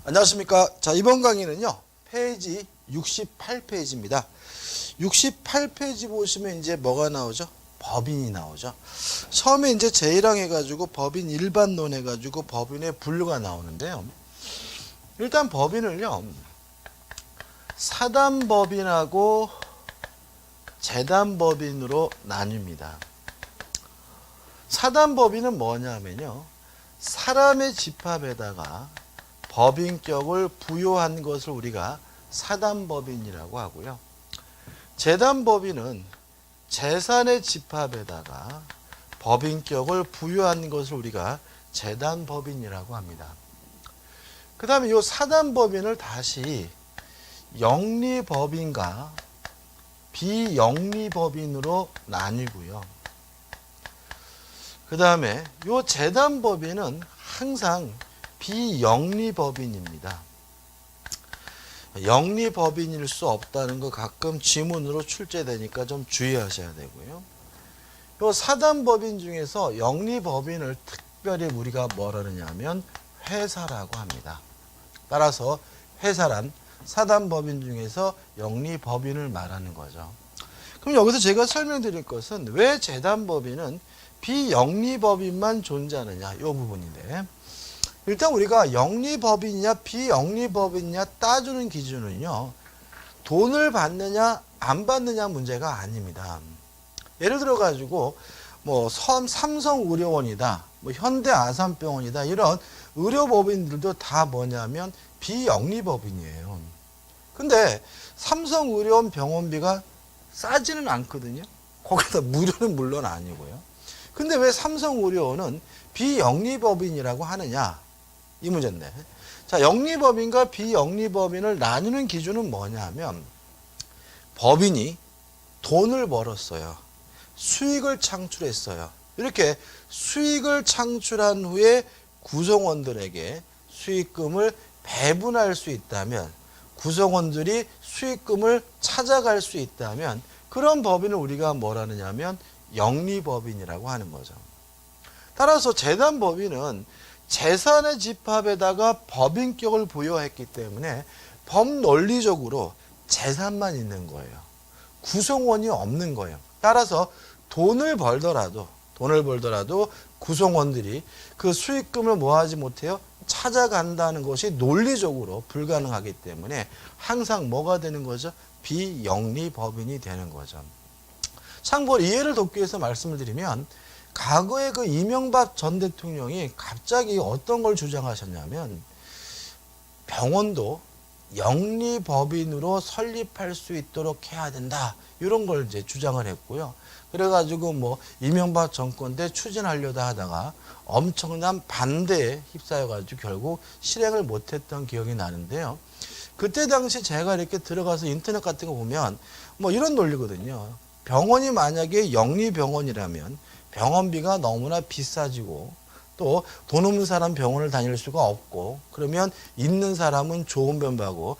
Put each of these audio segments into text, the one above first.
안녕하십니까. 자, 이번 강의는요, 페이지 68페이지입니다. 68페이지 보시면 이제 뭐가 나오죠? 법인이 나오죠. 처음에 이제 제1항 해가지고 법인 일반론 해가지고 법인의 분류가 나오는데요. 일단 법인을요, 사단법인하고 재단법인으로 나뉩니다. 사단법인은 뭐냐면요, 사람의 집합에다가 법인격을 부여한 것을 우리가 사단법인이라고 하고요. 재단법인은 재산의 집합에다가 법인격을 부여한 것을 우리가 재단법인이라고 합니다. 그 다음에 이 사단법인을 다시 영리법인과 비영리법인으로 나뉘고요. 그 다음에 이 재단법인은 항상 비영리법인입니다. 영리법인일 수 없다는 거 가끔 지문으로 출제되니까 좀 주의하셔야 되고요. 이 사단법인 중에서 영리법인을 특별히 우리가 뭐라 그러냐면 회사라고 합니다. 따라서 회사란 사단법인 중에서 영리법인을 말하는 거죠. 그럼 여기서 제가 설명드릴 것은 왜 재단법인은 비영리법인만 존재하느냐 이 부분인데, 일단 우리가 영리법인이냐 비영리법인이냐 따주는 기준은요, 돈을 받느냐 안 받느냐 문제가 아닙니다. 예를 들어 가지고 뭐 삼성의료원이다, 뭐 현대아산병원이다, 이런 의료법인들도 다 뭐냐면 비영리법인이에요. 근데 삼성의료원 병원비가 싸지는 않거든요. 거기다 무료는 물론 아니고요. 근데 왜 삼성의료원은 비영리법인이라고 하느냐, 이 문제인데, 자, 영리법인과 비영리법인을 나누는 기준은 뭐냐면, 법인이 돈을 벌었어요. 수익을 창출했어요. 이렇게 수익을 창출한 후에 구성원들에게 수익금을 배분할 수 있다면, 구성원들이 수익금을 찾아갈 수 있다면, 그런 법인을 우리가 뭐라느냐면 영리법인이라고 하는 거죠. 따라서 재단법인은 재산의 집합에다가 법인격을 부여했기 때문에 법논리적으로 재산만 있는 거예요. 구성원이 없는 거예요. 따라서 돈을 벌더라도 구성원들이 그 수익금을 뭐하지 못해요? 찾아간다는 것이 논리적으로 불가능하기 때문에 항상 뭐가 되는 거죠? 비영리법인이 되는 거죠. 참고로 이해를 돕기 위해서 말씀을 드리면, 과거에 그 이명박 전 대통령이 갑자기 어떤 걸 주장하셨냐면, 병원도 영리법인으로 설립할 수 있도록 해야 된다, 이런 걸 이제 주장을 했고요. 그래가지고 뭐 이명박 정권 때 추진하려다 하다가 엄청난 반대에 휩싸여가지고 결국 실행을 못했던 기억이 나는데요. 그때 당시 제가 이렇게 들어가서 인터넷 같은 거 보면 뭐 이런 논리거든요. 병원이 만약에 영리병원이라면 병원비가 너무나 비싸지고 또 돈 없는 사람 병원을 다닐 수가 없고, 그러면 있는 사람은 좋은 병 가고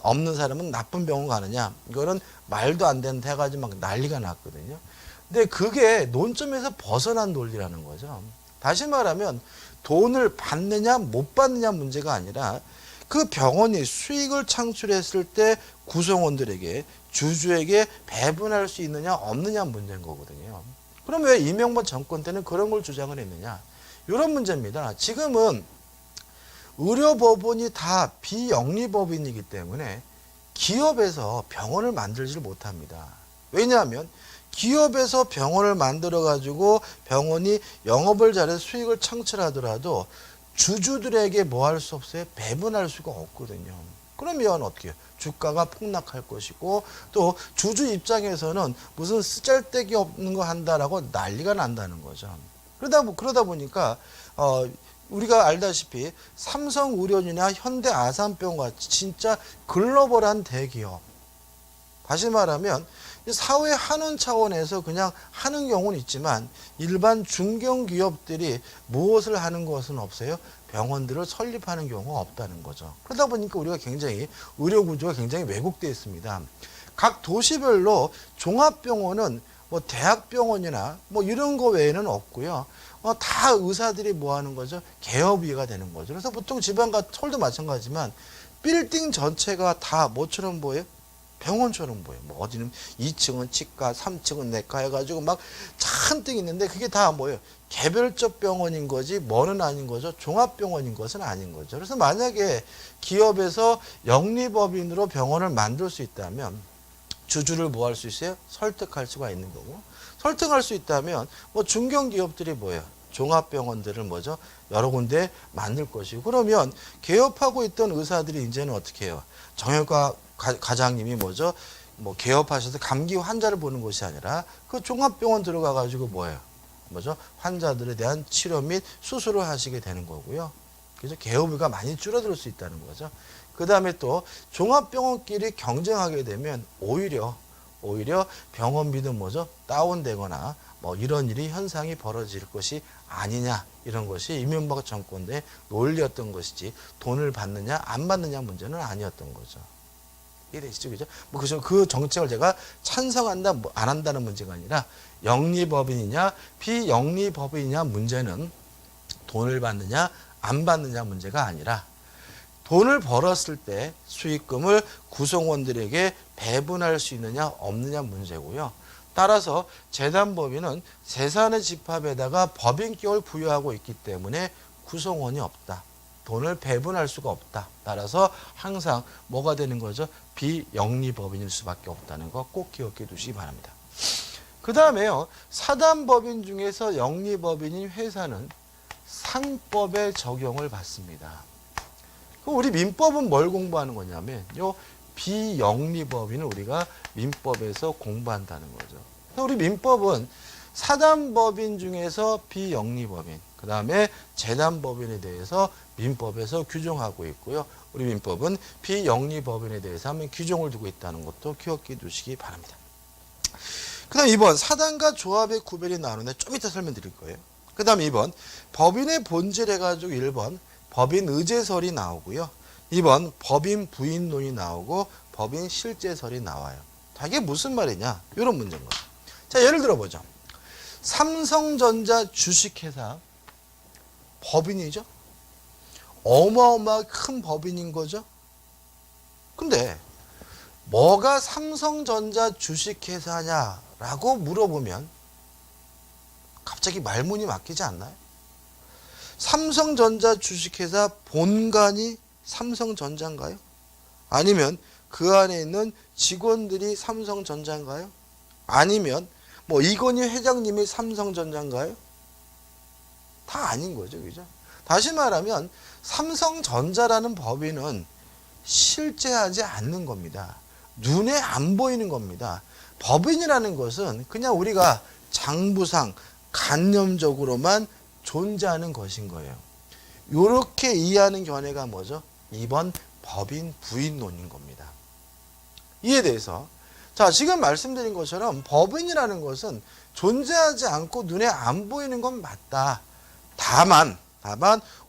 없는 사람은 나쁜 병원 가느냐, 이거는 말도 안 되는 해가지고 막 난리가 났거든요. 근데 그게 논점에서 벗어난 논리라는 거죠. 다시 말하면 돈을 받느냐 못 받느냐 문제가 아니라 그 병원이 수익을 창출했을 때 구성원들에게, 주주에게 배분할 수 있느냐 없느냐 문제인 거거든요. 그럼 왜 이명박 정권 때는 그런 걸 주장을 했느냐, 이런 문제입니다. 지금은 의료법인이 다 비영리법인이기 때문에 기업에서 병원을 만들지를 못합니다. 왜냐하면 기업에서 병원을 만들어 가지고 병원이 영업을 잘해서 수익을 창출하더라도 주주들에게 뭐 할 수 없어요? 배분할 수가 없거든요. 그러면 어떻게 해요? 주가가 폭락할 것이고, 또 주주 입장에서는 무슨 쓰잘데기 없는 거 한다라고 난리가 난다는 거죠. 그러다 보니까 우리가 알다시피 삼성의료원이나 현대아산병원 같이 진짜 글로벌한 대기업, 다시 말하면 사회 환원 차원에서 그냥 하는 경우는 있지만 일반 중견기업들이 무엇을 하는 것은 없어요? 병원들을 설립하는 경우가 없다는 거죠. 그러다 보니까 우리가 굉장히 의료구조가 굉장히 왜곡되어 있습니다. 각 도시별로 종합병원은 뭐 대학병원이나 뭐 이런 거 외에는 없고요. 다 의사들이 뭐 하는 거죠? 개업이가 되는 거죠. 그래서 보통 지방과 서울도 마찬가지지만 빌딩 전체가 다 뭐처럼 보여요? 병원처럼 보여요. 뭐 어디는 2층은 치과, 3층은 내과 해가지고 막 잔뜩 있는데 그게 다 뭐예요? 개별적 병원인 거지 뭐는 아닌 거죠. 종합병원인 것은 아닌 거죠. 그래서 만약에 기업에서 영리법인으로 병원을 만들 수 있다면 주주를 뭐 할 수 있어요? 설득할 수가 있는 거고, 설득할 수 있다면 뭐 중견기업들이 뭐예요? 종합병원들을 뭐죠? 여러 군데 만들 것이고, 그러면 개업하고 있던 의사들이 이제는 어떻게 해요? 정형외과 과장님이 뭐죠? 뭐 개업하셔서 감기 환자를 보는 것이 아니라 그 종합병원 들어가 가지고 뭐예요? 뭐죠? 환자들에 대한 치료 및 수술을 하시게 되는 거고요. 그래서 개업비가 많이 줄어들 수 있다는 거죠. 그 다음에 또 종합병원끼리 경쟁하게 되면 오히려 병원비도 뭐죠? 다운되거나 뭐 이런 일이 현상이 벌어질 것이 아니냐, 이런 것이 이명박 정권의 논리였던 것이지 돈을 받느냐 안 받느냐 문제는 아니었던 거죠. 이해되시죠? 그죠? 뭐 그 정책을 제가 찬성한다 안 한다는 문제가 아니라 영리법인이냐 비영리법인이냐 문제는 돈을 받느냐 안 받느냐 문제가 아니라 돈을 벌었을 때 수익금을 구성원들에게 배분할 수 있느냐 없느냐 문제고요. 따라서 재단법인은 재산의 집합에다가 법인격을 부여하고 있기 때문에 구성원이 없다. 돈을 배분할 수가 없다. 따라서 항상 뭐가 되는 거죠? 비영리법인일 수밖에 없다는 거 꼭 기억해 두시기 바랍니다. 그 다음에요. 사단법인 중에서 영리법인인 회사는 상법의 적용을 받습니다. 우리 민법은 뭘 공부하는 거냐면 요 비영리법인을 우리가 민법에서 공부한다는 거죠. 우리 민법은 사단법인 중에서 비영리법인, 그 다음에 재단법인에 대해서 민법에서 규정하고 있고요. 우리 민법은 비영리법인에 대해서 한번 규정을 두고 있다는 것도 기억해 두시기 바랍니다. 그 다음 2번 사단과 조합의 구별이 나오는데 좀 이따 설명드릴 거예요. 그 다음 2번 법인의 본질 해가지고 1번 법인 의제설이 나오고요. 2번 법인 부인론이 나오고 법인 실제설이 나와요. 자, 이게 무슨 말이냐? 이런 문제인 거죠. 자, 예를 들어보죠. 삼성전자 주식회사 법인이죠. 어마어마하게 큰 법인인 거죠. 근데 뭐가 삼성전자 주식회사냐라고 물어보면 갑자기 말문이 막히지 않나요? 삼성전자 주식회사 본관이 삼성전자인가요? 아니면 그 안에 있는 직원들이 삼성전자인가요? 아니면 뭐 이건희 회장님이 삼성전자인가요? 다 아닌 거죠. 그죠? 다시 말하면 삼성전자라는 법인은 실제하지 않는 겁니다. 눈에 안 보이는 겁니다. 법인이라는 것은 그냥 우리가 장부상 관념적으로만 존재하는 것인 거예요. 이렇게 이해하는 견해가 뭐죠? 2번 법인 부인론인 겁니다. 이에 대해서 자, 지금 말씀드린 것처럼 법인이라는 것은 존재하지 않고 눈에 안 보이는 건 맞다. 다만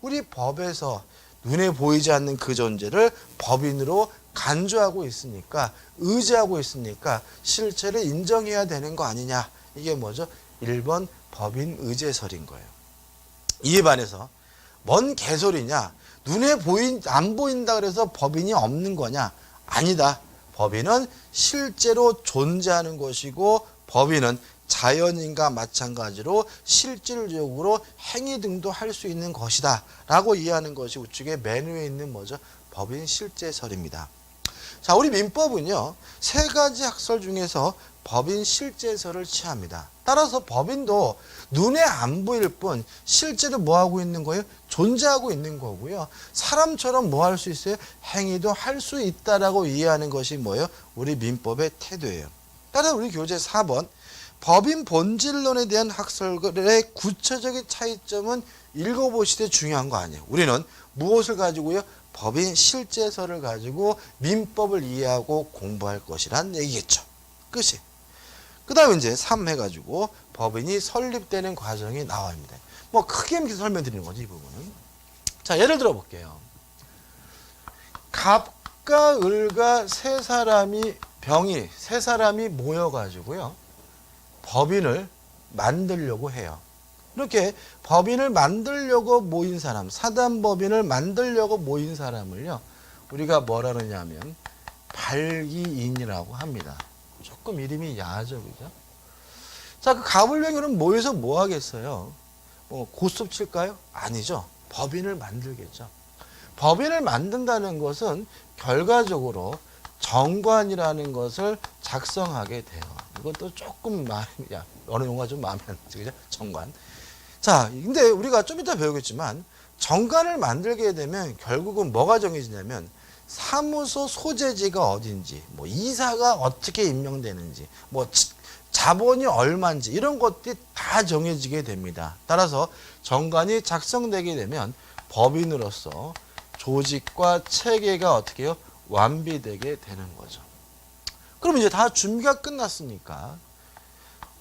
우리 법에서 눈에 보이지 않는 그 존재를 법인으로 간주하고 있으니까, 의지하고 있으니까 실체를 인정해야 되는 거 아니냐. 이게 뭐죠? 1번 법인 의제설인 거예요. 이에 반해서 뭔 개소리냐? 눈에 안 보인다 그래서 법인이 없는 거냐? 아니다. 법인은 실제로 존재하는 것이고 법인은 자연인과 마찬가지로 실질적으로 행위 등도 할 수 있는 것이다 라고 이해하는 것이 우측에 맨 위에 있는 뭐죠? 법인 실제설입니다. 자, 우리 민법은요 3가지 학설 중에서 법인 실제설을 취합니다. 따라서 법인도 눈에 안 보일 뿐 실제로 뭐 하고 있는 거예요? 존재하고 있는 거고요. 사람처럼 뭐 할 수 있어요? 행위도 할 수 있다라고 이해하는 것이 뭐예요? 우리 민법의 태도예요. 따라서 우리 교재 4번 법인 본질론에 대한 학설의 구체적인 차이점은 읽어보시되 중요한 거 아니에요. 우리는 무엇을 가지고요? 법인 실제설을 가지고 민법을 이해하고 공부할 것이란 얘기겠죠. 끝이. 그 다음에 이제 3 해가지고 법인이 설립되는 과정이 나옵니다. 뭐 크게 설명드리는 거죠, 이 부분은. 자, 예를 들어 볼게요. 갑과 을과 세 사람이 모여가지고요. 법인을 만들려고 해요. 이렇게 법인을 만들려고 모인 사람, 사단법인을 만들려고 모인 사람을요, 우리가 뭐라 그러냐면 발기인이라고 합니다. 조금 이름이 야하죠, 그죠? 자, 그 가불병들은 모여서 뭐 하겠어요? 뭐 고스톱 칠까요? 아니죠. 법인을 만들겠죠. 법인을 만든다는 것은 결과적으로 정관이라는 것을 작성하게 돼요. 이것도 조금 어느 용어가 좀 마음에 안 들죠, 그죠? 정관. 자, 근데 우리가 좀 이따 배우겠지만 정관을 만들게 되면 결국은 뭐가 정해지냐면 사무소 소재지가 어딘지, 뭐 이사가 어떻게 임명되는지, 뭐 자본이 얼마인지 이런 것들이 다 정해지게 됩니다. 따라서 정관이 작성되게 되면 법인으로서 조직과 체계가 어떻게 해요? 완비되게 되는 거죠. 그럼 이제 다 준비가 끝났으니까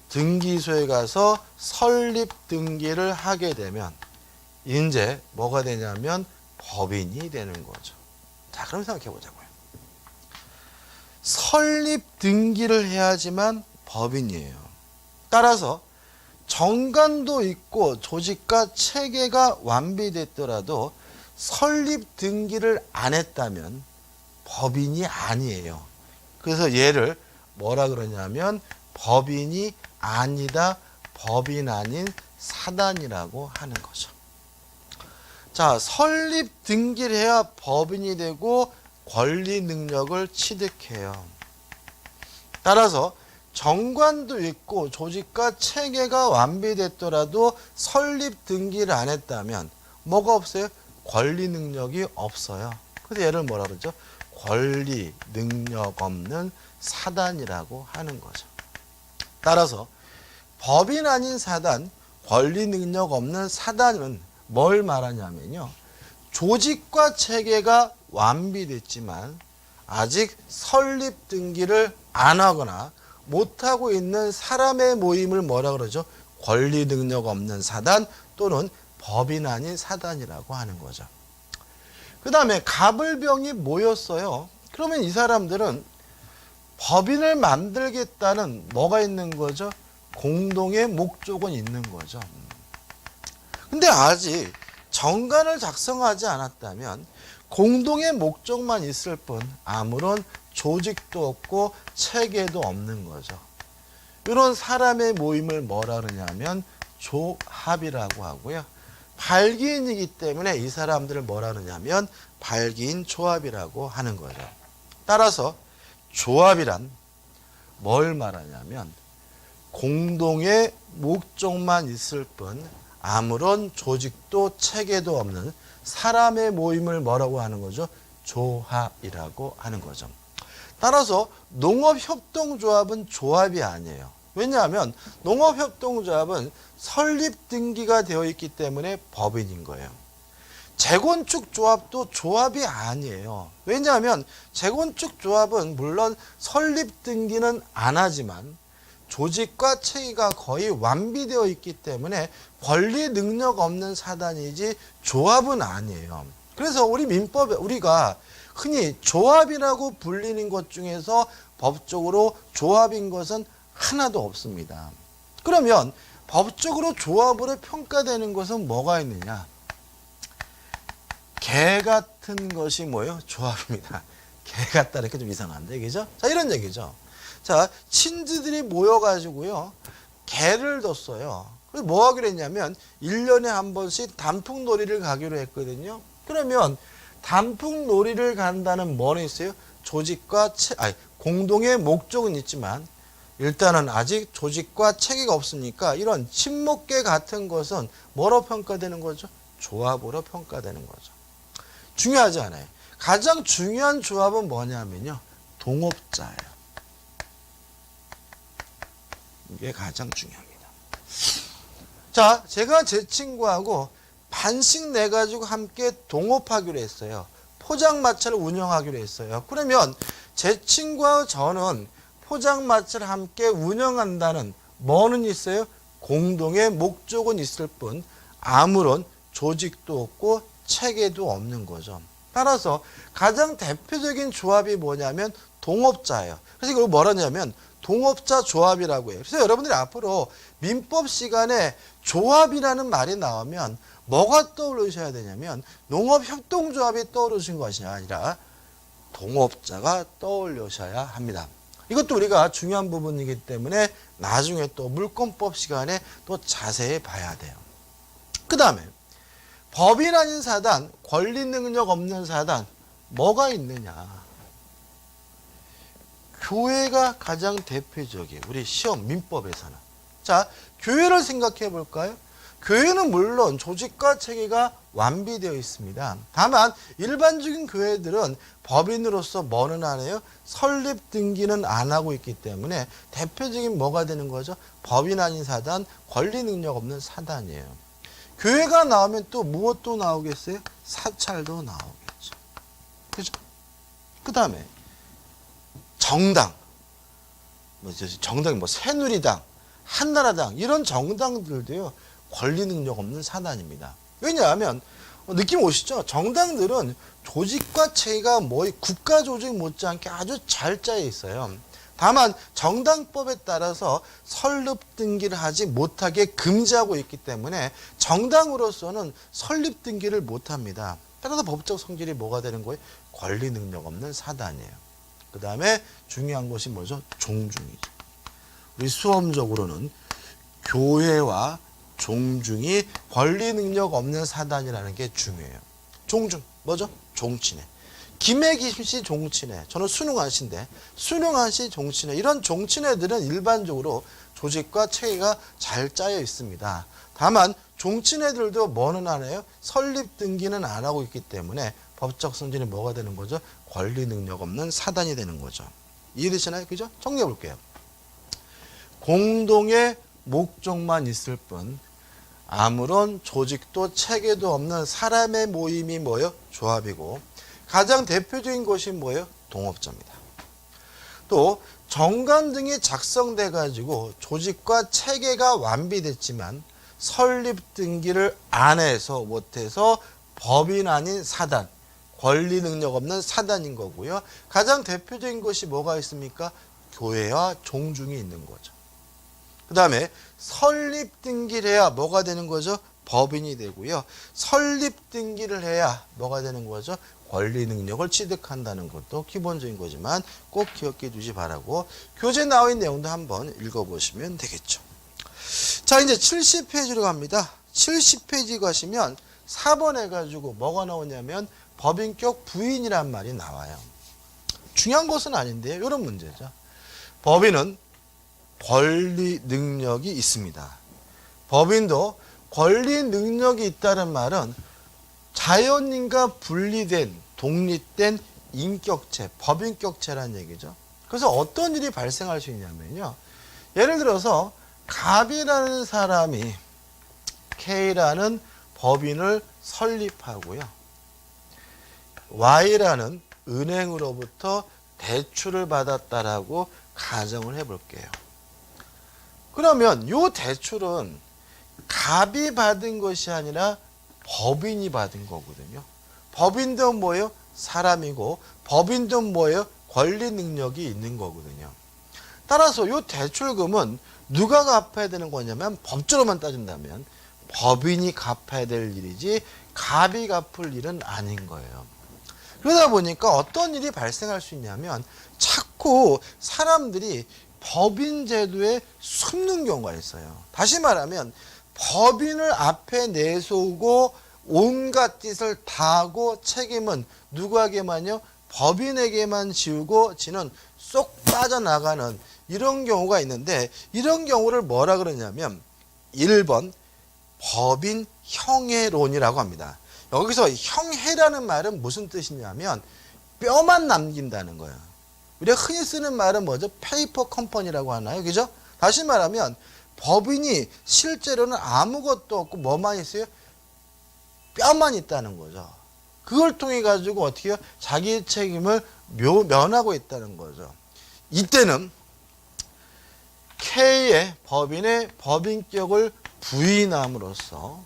등기소에 가서 설립 등기를 하게 되면 이제 뭐가 되냐면 법인이 되는 거죠. 자, 그럼 생각해 보자고요. 설립 등기를 해야지만 법인이에요. 따라서 정관도 있고 조직과 체계가 완비됐더라도 설립 등기를 안 했다면 법인이 아니에요. 그래서 얘를 뭐라 그러냐면 법인이 아니다, 법인 아닌 사단이라고 하는 거죠. 자, 설립 등기를 해야 법인이 되고 권리 능력을 취득해요. 따라서 정관도 있고 조직과 체계가 완비됐더라도 설립 등기를 안 했다면 뭐가 없어요? 권리 능력이 없어요. 그래서 얘를 뭐라 그러죠? 권리 능력 없는 사단이라고 하는 거죠. 따라서 법인 아닌 사단, 권리 능력 없는 사단은 뭘 말하냐면요, 조직과 체계가 완비됐지만 아직 설립 등기를 안 하거나 못하고 있는 사람의 모임을 뭐라 그러죠? 권리 능력 없는 사단 또는 법인 아닌 사단이라고 하는 거죠. 그 다음에 갑을병이 모였어요. 그러면 이 사람들은 법인을 만들겠다는 뭐가 있는 거죠? 공동의 목적은 있는 거죠. 근데 아직 정관을 작성하지 않았다면 공동의 목적만 있을 뿐 아무런 조직도 없고 체계도 없는 거죠. 이런 사람의 모임을 뭐라 그러냐면 조합이라고 하고요. 발기인이기 때문에 이 사람들을 뭐라 그러냐면 발기인 조합이라고 하는 거죠. 따라서 조합이란 뭘 말하냐면 공동의 목적만 있을 뿐 아무런 조직도 체계도 없는 사람의 모임을 뭐라고 하는 거죠? 조합이라고 하는 거죠. 따라서 농업협동조합은 조합이 아니에요. 왜냐하면 농업협동조합은 설립 등기가 되어 있기 때문에 법인인 거예요. 재건축조합도 조합이 아니에요. 왜냐하면 재건축조합은 물론 설립 등기는 안 하지만 조직과 체계가 거의 완비되어 있기 때문에 권리 능력 없는 사단이지 조합은 아니에요. 그래서 우리 민법에 우리가 흔히 조합이라고 불리는 것 중에서 법적으로 조합인 것은 하나도 없습니다. 그러면 법적으로 조합으로 평가되는 것은 뭐가 있느냐? 개 같은 것이 뭐예요? 조합입니다. 개 같다니까 좀 이상한데, 그죠? 자, 이런 얘기죠. 자, 친지들이 모여가지고요, 개를 뒀어요. 그래서 뭐 하기로 했냐면, 1년에 한 번씩 단풍놀이를 가기로 했거든요. 그러면 단풍놀이를 간다는 뭐는 있어요? 조직과 공동의 목적은 있지만, 일단은 아직 조직과 체계가 없으니까 이런 친목계 같은 것은 뭐로 평가되는 거죠? 조합으로 평가되는 거죠. 중요하지 않아요. 가장 중요한 조합은 뭐냐면요, 동업자예요. 이게 가장 중요합니다. 자, 제가 제 친구하고 반씩 내가지고 함께 동업하기로 했어요. 포장마차를 운영하기로 했어요. 그러면 제 친구와 저는 포장마차를 함께 운영한다는 뭐는 있어요? 공동의 목적은 있을 뿐 아무런 조직도 없고 체계도 없는 거죠. 따라서 가장 대표적인 조합이 뭐냐면 동업자예요. 그래서 이걸 뭐라냐면 동업자 조합이라고 해요. 그래서 여러분들이 앞으로 민법 시간에 조합이라는 말이 나오면 뭐가 떠오르셔야 되냐면 농업협동조합이 떠오르신 것이 아니라 동업자가 떠올리셔야 합니다. 이것도 우리가 중요한 부분이기 때문에 나중에 또 물권법 시간에 또 자세히 봐야 돼요. 그 다음에 법인 아닌 사단, 권리 능력 없는 사단 뭐가 있느냐. 교회가 가장 대표적이에요. 우리 시험 민법에서는. 자, 교회를 생각해 볼까요? 교회는 물론 조직과 체계가 완비되어 있습니다. 다만 일반적인 교회들은 법인으로서 뭐는 안 해요? 설립 등기는 안 하고 있기 때문에 대표적인 뭐가 되는 거죠? 법인 아닌 사단, 권리 능력 없는 사단이에요. 교회가 나오면 또 무엇도 나오겠어요? 사찰도 나오겠죠. 그죠? 그 다음에 정당, 정당이 새누리당, 한나라당 이런 정당들도요 권리 능력 없는 사단입니다. 왜냐하면 느낌 오시죠? 정당들은 조직과 체계가 국가 조직 못지않게 아주 잘 짜여 있어요. 다만 정당법에 따라서 설립 등기를 하지 못하게 금지하고 있기 때문에 정당으로서는 설립 등기를 못합니다. 따라서 법적 성질이 뭐가 되는 거예요? 권리 능력 없는 사단이에요. 그 다음에 중요한 것이 뭐죠? 종중이죠. 우리 수험적으로는 교회와 종중이 권리 능력 없는 사단이라는 게 중요해요. 종중 뭐죠? 종친회. 김해김씨 종친회. 저는 순응한씨인데 순응한씨 종친회. 이런 종친회들은 일반적으로 조직과 체계가 잘 짜여 있습니다. 다만 종친회들도 뭐는 안 해요? 설립 등기는 안 하고 있기 때문에 법적 성질이 뭐가 되는 거죠? 권리 능력 없는 사단이 되는 거죠. 이해되시나요? 그죠? 정리해 볼게요. 공동의 목적만 있을 뿐 아무런 조직도 체계도 없는 사람의 모임이 뭐예요? 조합이고 가장 대표적인 것이 뭐예요? 동업자입니다. 또 정관 등이 작성돼 가지고 조직과 체계가 완비됐지만 설립 등기를 안 해서 못해서 법인 아닌 사단, 권리 능력 없는 사단인 거고요. 가장 대표적인 것이 뭐가 있습니까? 교회와 종중이 있는 거죠. 그 다음에 설립 등기를 해야 뭐가 되는 거죠? 법인이 되고요. 설립 등기를 해야 뭐가 되는 거죠? 권리 능력을 취득한다는 것도 기본적인 거지만 꼭 기억해 두시 바라고 교재 나와 있는 내용도 한번 읽어보시면 되겠죠. 자, 이제 70페이지로 갑니다. 70페이지 가시면 4번 해가지고 뭐가 나오냐면 법인격 부인이란 말이 나와요. 중요한 것은 아닌데요. 이런 문제죠. 법인은 권리 능력이 있습니다. 법인도 권리 능력이 있다는 말은 자연인과 분리된 독립된 인격체, 법인격체라는 얘기죠. 그래서 어떤 일이 발생할 수 있냐면요. 예를 들어서 갑이라는 사람이 K라는 법인을 설립하고요. Y라는 은행으로부터 대출을 받았다라고 가정을 해볼게요. 그러면 이 대출은 갑이 받은 것이 아니라 법인이 받은 거거든요. 법인도 뭐예요? 사람이고 법인도 뭐예요? 권리 능력이 있는 거거든요. 따라서 이 대출금은 누가 갚아야 되는 거냐면 법적으로만 따진다면 법인이 갚아야 될 일이지 갑이 갚을 일은 아닌 거예요. 그러다 보니까 어떤 일이 발생할 수 있냐면 자꾸 사람들이 법인 제도에 숨는 경우가 있어요. 다시 말하면 법인을 앞에 내세우고 온갖 짓을 다 하고 책임은 누구에게만요? 법인에게만 지우고 지는 쏙 빠져나가는 이런 경우가 있는데 이런 경우를 뭐라 그러냐면 1번 법인 형해론이라고 합니다. 여기서 형해라는 말은 무슨 뜻이냐면 뼈만 남긴다는 거예요. 우리가 흔히 쓰는 말은 뭐죠? 페이퍼 컴퍼니라고 하나요? 그죠? 다시 말하면 법인이 실제로는 아무것도 없고 뭐만 있어요? 뼈만 있다는 거죠. 그걸 통해 가지고 어떻게 해요? 자기 책임을 면하고 있다는 거죠. 이때는 K의 법인의 법인격을 부인함으로써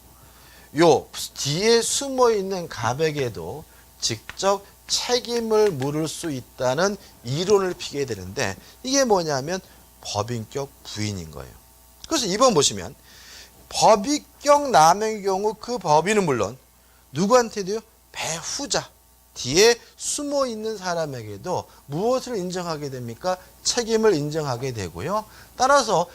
요 뒤에 숨어 있는 갑에게도 직접 책임을 물을 수 있다는 이론을 피게 되는데 이게 뭐냐면 법인격 부인인 거예요. 그래서 2번 보시면 법인격 남용의 경우 그 법인은 물론 누구한테도요? 배후자 뒤에 숨어 있는 사람에게도 무엇을 인정하게 됩니까? 책임을 인정하게 되고요. 따라서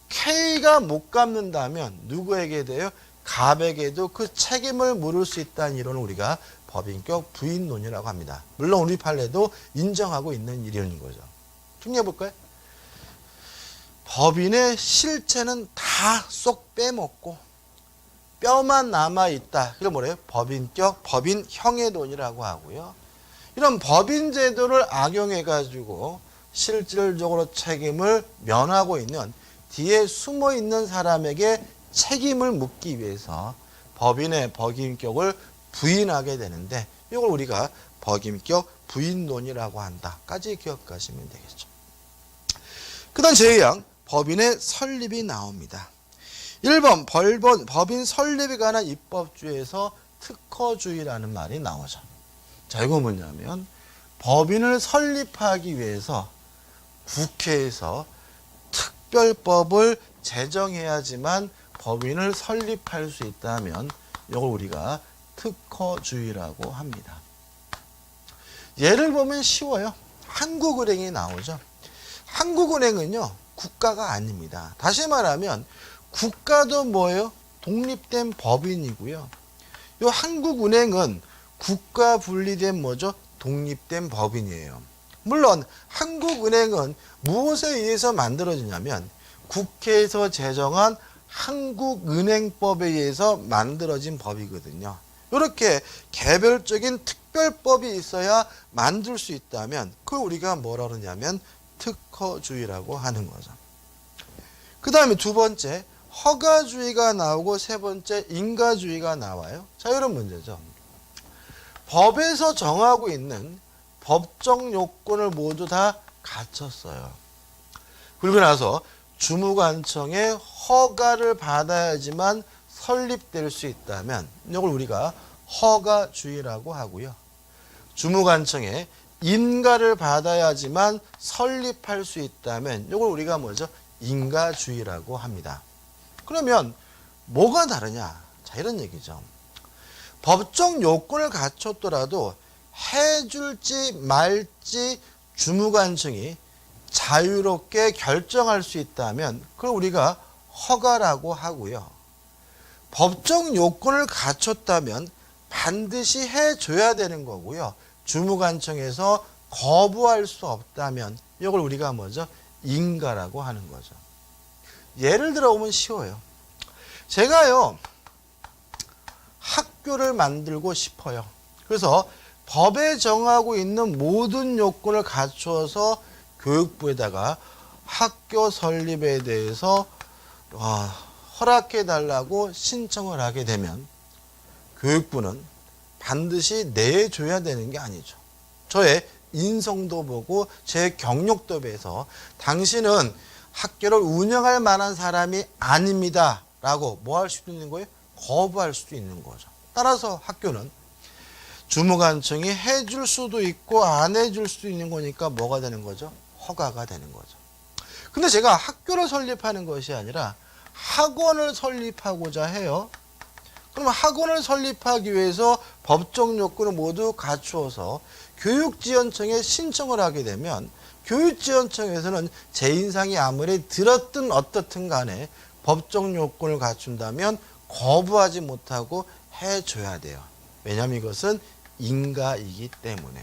K가 못 갚는다면 누구에게 돼요? 갑에게도 그 책임을 물을 수 있다는 이론을 우리가 법인격 부인론이라고 합니다. 물론 우리 판례도 인정하고 있는 이론인 거죠. 정리해 볼까요? 법인의 실체는 다 쏙 빼먹고 뼈만 남아있다. 이걸 뭐래요? 법인격, 법인형해론이라고 하고요. 이런 법인 제도를 악용해가지고 실질적으로 책임을 면하고 있는 뒤에 숨어있는 사람에게 책임을 묻기 위해서 법인의 법인격을 부인하게 되는데 이걸 우리가 법인격 부인론이라고 한다까지 기억하시면 되겠죠. 그 다음 제2항 법인의 설립이 나옵니다. 1번 법인 설립에 관한 입법주의에서 특허주의라는 말이 나오죠. 자, 이거 뭐냐면 법인을 설립하기 위해서 국회에서 특별법을 제정해야지만 법인을 설립할 수 있다면 이걸 우리가 특허주의라고 합니다. 예를 보면 쉬워요. 한국은행이 나오죠. 한국은행은요, 국가가 아닙니다. 다시 말하면 국가도 뭐예요? 독립된 법인이고요. 이 한국은행은 국가 분리된 뭐죠? 독립된 법인이에요. 물론 한국은행은 무엇에 의해서 만들어지냐면 국회에서 제정한 한국은행법에 의해서 만들어진 법이거든요. 이렇게 개별적인 특별법이 있어야 만들 수 있다면 그걸 우리가 뭐라 그러냐면 특허주의라고 하는 거죠. 그 다음에 두 번째 허가주의가 나오고 세 번째 인가주의가 나와요. 자, 이런 문제죠. 법에서 정하고 있는 법적 요건을 모두 다 갖췄어요. 그리고 나서 주무관청의 허가를 받아야지만 설립될 수 있다면 이걸 우리가 허가주의라고 하고요. 주무관청의 인가를 받아야지만 설립할 수 있다면 이걸 우리가 뭐죠? 인가주의라고 합니다. 그러면 뭐가 다르냐? 자, 이런 얘기죠. 법적 요건을 갖췄더라도 해줄지 말지 주무관청이 자유롭게 결정할 수 있다면 그걸 우리가 허가라고 하고요. 법적 요건을 갖췄다면 반드시 해줘야 되는 거고요. 주무관청에서 거부할 수 없다면 이걸 우리가 뭐죠? 인가라고 하는 거죠. 예를 들어 보면 쉬워요. 제가요, 학교를 만들고 싶어요. 그래서 법에 정하고 있는 모든 요건을 갖추어서 교육부에다가 학교 설립에 대해서 허락해 달라고 신청을 하게 되면 교육부는 반드시 내줘야 되는 게 아니죠. 저의 인성도 보고 제 경력도 봐서 당신은 학교를 운영할 만한 사람이 아닙니다 라고 뭐 할 수도 있는 거예요? 거부할 수도 있는 거죠. 따라서 학교는 주무관청이 해줄 수도 있고 안 해줄 수도 있는 거니까 뭐가 되는 거죠? 허가가 되는 거죠. 근데 제가 학교를 설립하는 것이 아니라 학원을 설립하고자 해요. 그러면 학원을 설립하기 위해서 법적 요건을 모두 갖추어서 교육지원청에 신청을 하게 되면 교육지원청에서는 제 인상이 아무리 들었든 어떻든 간에 법적 요건을 갖춘다면 거부하지 못하고 해줘야 돼요. 왜냐하면 이것은 인가이기 때문에.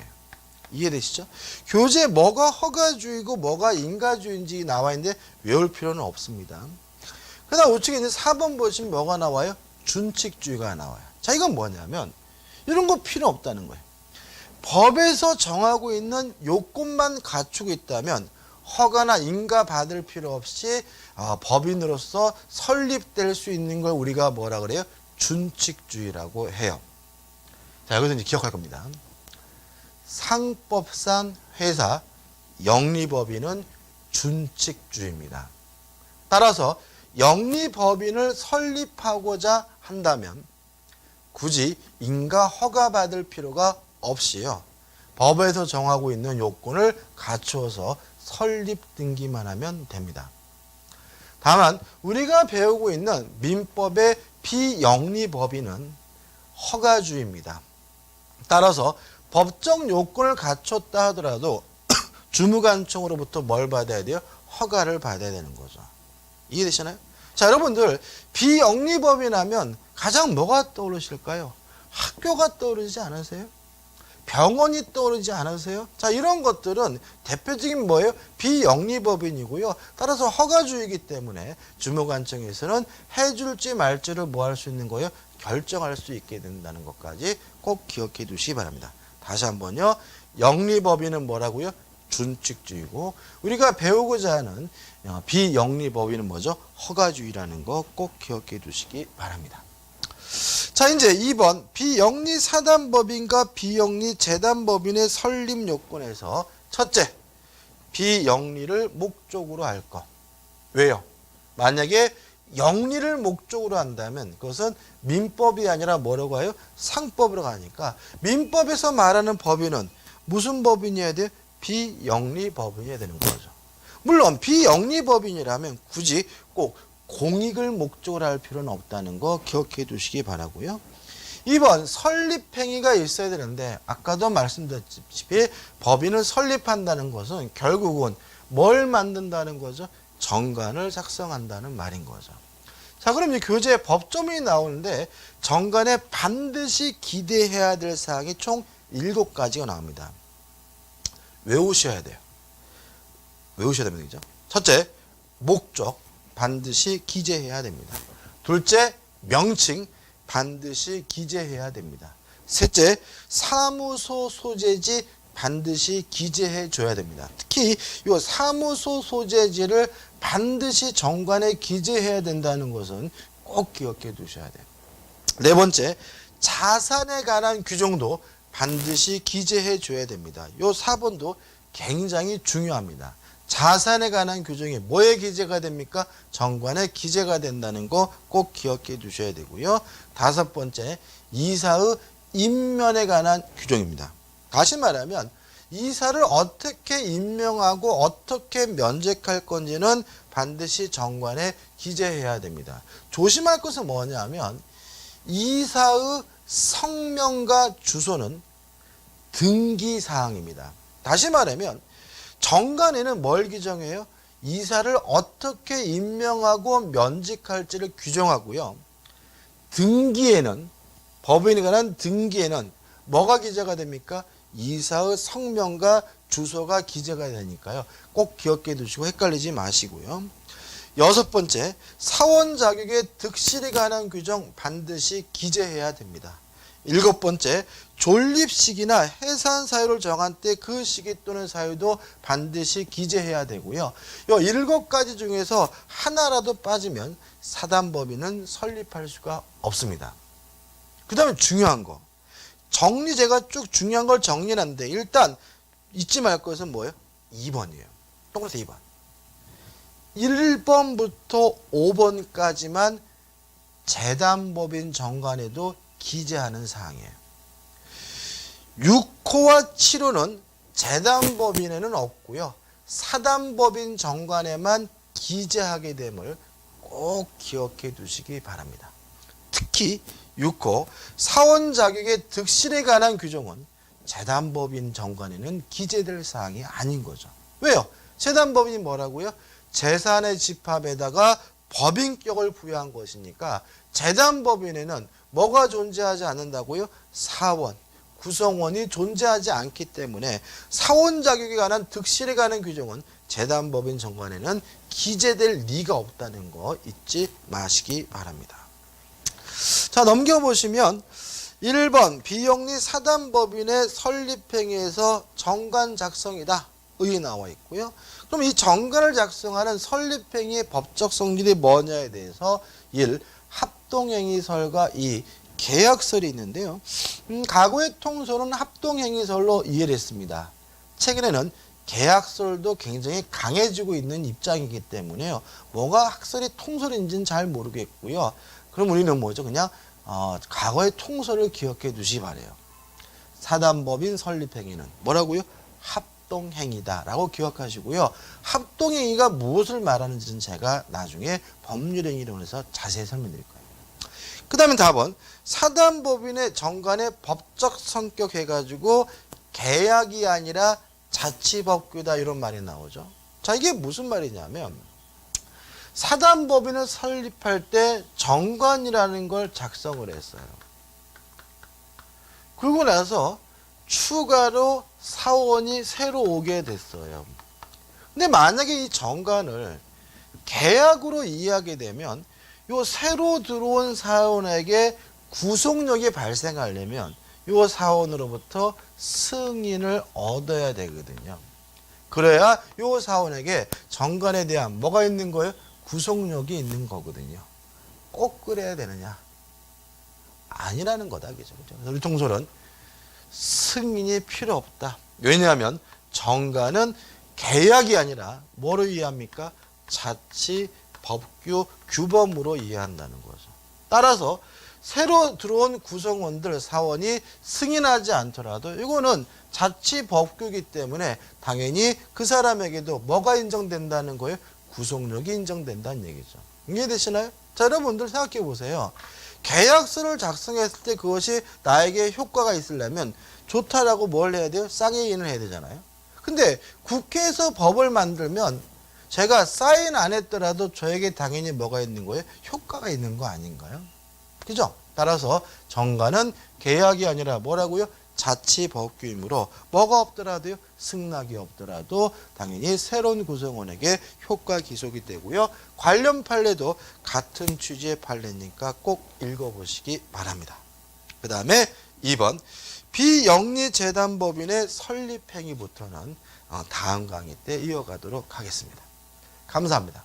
이해되시죠? 교재에 뭐가 허가주의고 뭐가 인가주의인지 나와 있는데 외울 필요는 없습니다. 그 다음 우측에 있는 4번 보시면 뭐가 나와요? 준칙주의가 나와요. 자, 이건 뭐냐면 이런 거 필요 없다는 거예요. 법에서 정하고 있는 요건만 갖추고 있다면 허가나 인가 받을 필요 없이 법인으로서 설립될 수 있는 걸 우리가 뭐라 그래요? 준칙주의라고 해요. 자, 여기서 이제 기억할 겁니다. 상법상 회사 영리법인은 준칙주의입니다. 따라서 영리법인을 설립하고자 한다면 굳이 인가 허가 받을 필요가 없이요. 법에서 정하고 있는 요건을 갖추어서 설립 등기만 하면 됩니다. 다만 우리가 배우고 있는 민법의 비영리법인은 허가주의입니다. 따라서 법정 요건을 갖췄다 하더라도 주무관청으로부터 뭘 받아야 돼요? 허가를 받아야 되는 거죠. 이해되시나요? 자, 여러분들 비영리법인 하면 가장 뭐가 떠오르실까요? 학교가 떠오르지 않으세요? 병원이 떠오르지 않으세요? 자, 이런 것들은 대표적인 뭐예요? 비영리법인이고요. 따라서 허가주의이기 때문에 주무관청에서는 해줄지 말지를 뭐 할 수 있는 거예요? 결정할 수 있게 된다는 것까지 꼭 기억해 두시기 바랍니다. 다시 한번요. 영리법인은 뭐라고요? 준칙주의고, 우리가 배우고자 하는 비영리법인은 뭐죠? 허가주의라는 거 꼭 기억해 두시기 바랍니다. 자, 이제 2번 비영리 사단법인과 비영리 재단법인의 설립 요건에서 첫째, 비영리를 목적으로 할 것. 왜요? 만약에 영리를 목적으로 한다면 그것은 민법이 아니라 뭐라고 해요? 상법으로 가니까 민법에서 말하는 법인은 무슨 법인이어야 돼요? 비영리 법인이어야 되는 거죠. 물론 비영리 법인이라면 굳이 꼭 공익을 목적으로 할 필요는 없다는 거 기억해 두시기 바라고요. 2번 설립행위가 있어야 되는데 아까도 말씀드렸다시피 법인을 설립한다는 것은 결국은 뭘 만든다는 거죠? 정관을 작성한다는 말인 거죠. 자, 그럼 이 교재에 법조문이 나오는데 정관에 반드시 기재해야 될 사항이 총 7가지가 나옵니다. 외우셔야 돼요. 외우셔야 됩니다. 그죠? 첫째, 목적 반드시 기재해야 됩니다. 둘째, 명칭 반드시 기재해야 됩니다. 셋째, 사무소 소재지 반드시 기재해 줘야 됩니다. 특히 이 사무소 소재지를 반드시 정관에 기재해야 된다는 것은 꼭 기억해 두셔야 돼요. 네 번째, 자산에 관한 규정도 반드시 기재해 줘야 됩니다. 이 4번도 굉장히 중요합니다. 자산에 관한 규정이 뭐에 기재가 됩니까? 정관에 기재가 된다는 거 꼭 기억해 두셔야 되고요. 5번째, 이사의 임면에 관한 규정입니다. 다시 말하면 이사를 어떻게 임명하고 어떻게 면책할 건지는 반드시 정관에 기재해야 됩니다. 조심할 것은 뭐냐면 이사의 성명과 주소는 등기사항입니다. 다시 말하면 정관에는 뭘 규정해요? 이사를 어떻게 임명하고 면직할지를 규정하고요. 등기에는, 법인에 관한 등기에는 뭐가 기재가 됩니까? 이사의 성명과 주소가 기재가 되니까요. 꼭 기억해 두시고 헷갈리지 마시고요. 6번째, 사원 자격의 득실에 관한 규정 반드시 기재해야 됩니다. 7번째, 존립시기나 해산 사유를 정한 때 그 시기 또는 사유도 반드시 기재해야 되고요. 이 7가지 중에서 하나라도 빠지면 사단법인은 설립할 수가 없습니다. 그 다음에 중요한 거. 제가 쭉 중요한 걸 정리하는데 일단 잊지 말 것은 뭐예요? 2번이에요. 동그라서 2번. 1번부터 5번까지만 재단법인 정관에도 기재하는 사항이에요. 6호와 7호는 재단법인에는 없고요. 사단법인 정관에만 기재하게 됨을 꼭 기억해 두시기 바랍니다. 특히 6호 사원 자격의 득실에 관한 규정은 재단법인 정관에는 기재될 사항이 아닌 거죠. 왜요? 재단법인이 뭐라고요? 재산의 집합에다가 법인격을 부여한 것이니까 재단법인에는 뭐가 존재하지 않는다고요? 사원, 구성원이 존재하지 않기 때문에 사원 자격에 관한 득실에 관한 규정은 재단법인 정관에는 기재될 리가 없다는 거 잊지 마시기 바랍니다. 자, 넘겨보시면 1번 비영리 사단법인의 설립행위에서 정관 작성이다 의 나와 있고요. 그럼 이 정관을 작성하는 설립행위의 법적 성질이 뭐냐에 대해서 1. 합동행위설과 2. 계약설이 있는데요. 과거의 통설은 합동행위설로 이해를 했습니다. 최근에는 계약설도 굉장히 강해지고 있는 입장이기 때문에요. 뭐가 학설이 통설인지는 잘 모르겠고요. 그럼 우리는 뭐죠? 그냥 과거의 통설을 기억해 두시기 바래요. 사단법인 설립행위는 뭐라고요? 합동행위다라고 기억하시고요. 합동행위가 무엇을 말하는지는 제가 나중에 법률행위론에서 자세히 설명드릴 거예요. 그 다음에 답은 사단법인의 정관의 법적 성격 해가지고 계약이 아니라 자치법규다 이런 말이 나오죠. 자, 이게 무슨 말이냐면 사단법인을 설립할 때 정관이라는 걸 작성을 했어요. 그러고 나서 추가로 사원이 새로 오게 됐어요. 근데 만약에 이 정관을 계약으로 이해하게 되면 요 새로 들어온 사원에게 구속력이 발생하려면 요 사원으로부터 승인을 얻어야 되거든요. 그래야 요 사원에게 정관에 대한 뭐가 있는 거예요? 구속력이 있는 거거든요. 꼭 그래야 되느냐? 아니라는 거다. 그죠? 우리 통솔은 승인이 필요 없다. 왜냐하면 정관은 계약이 아니라 뭐로 이해합니까? 자치, 법규, 규범으로 이해한다는 거죠. 따라서 새로 들어온 구성원들 사원이 승인하지 않더라도 이거는 자치 법규이기 때문에 당연히 그 사람에게도 뭐가 인정된다는 거예요? 구속력이 인정된다는 얘기죠. 이해되시나요? 자, 여러분들 생각해 보세요. 계약서를 작성했을 때 그것이 나에게 효과가 있으려면 좋다라고 뭘 해야 돼요? 사인을 해야 되잖아요. 근데 국회에서 법을 만들면 제가 사인 안 했더라도 저에게 당연히 뭐가 있는 거예요? 효과가 있는 거 아닌가요? 그죠? 따라서 정관은 계약이 아니라 뭐라고요? 자치법규이므로 뭐가 없더라도요? 승낙이 없더라도 당연히 새로운 구성원에게 효과 기속이 되고요. 관련 판례도 같은 취지의 판례니까 꼭 읽어보시기 바랍니다. 그 다음에 2번 비영리재단법인의 설립행위부터는 다음 강의 때 이어가도록 하겠습니다. 감사합니다.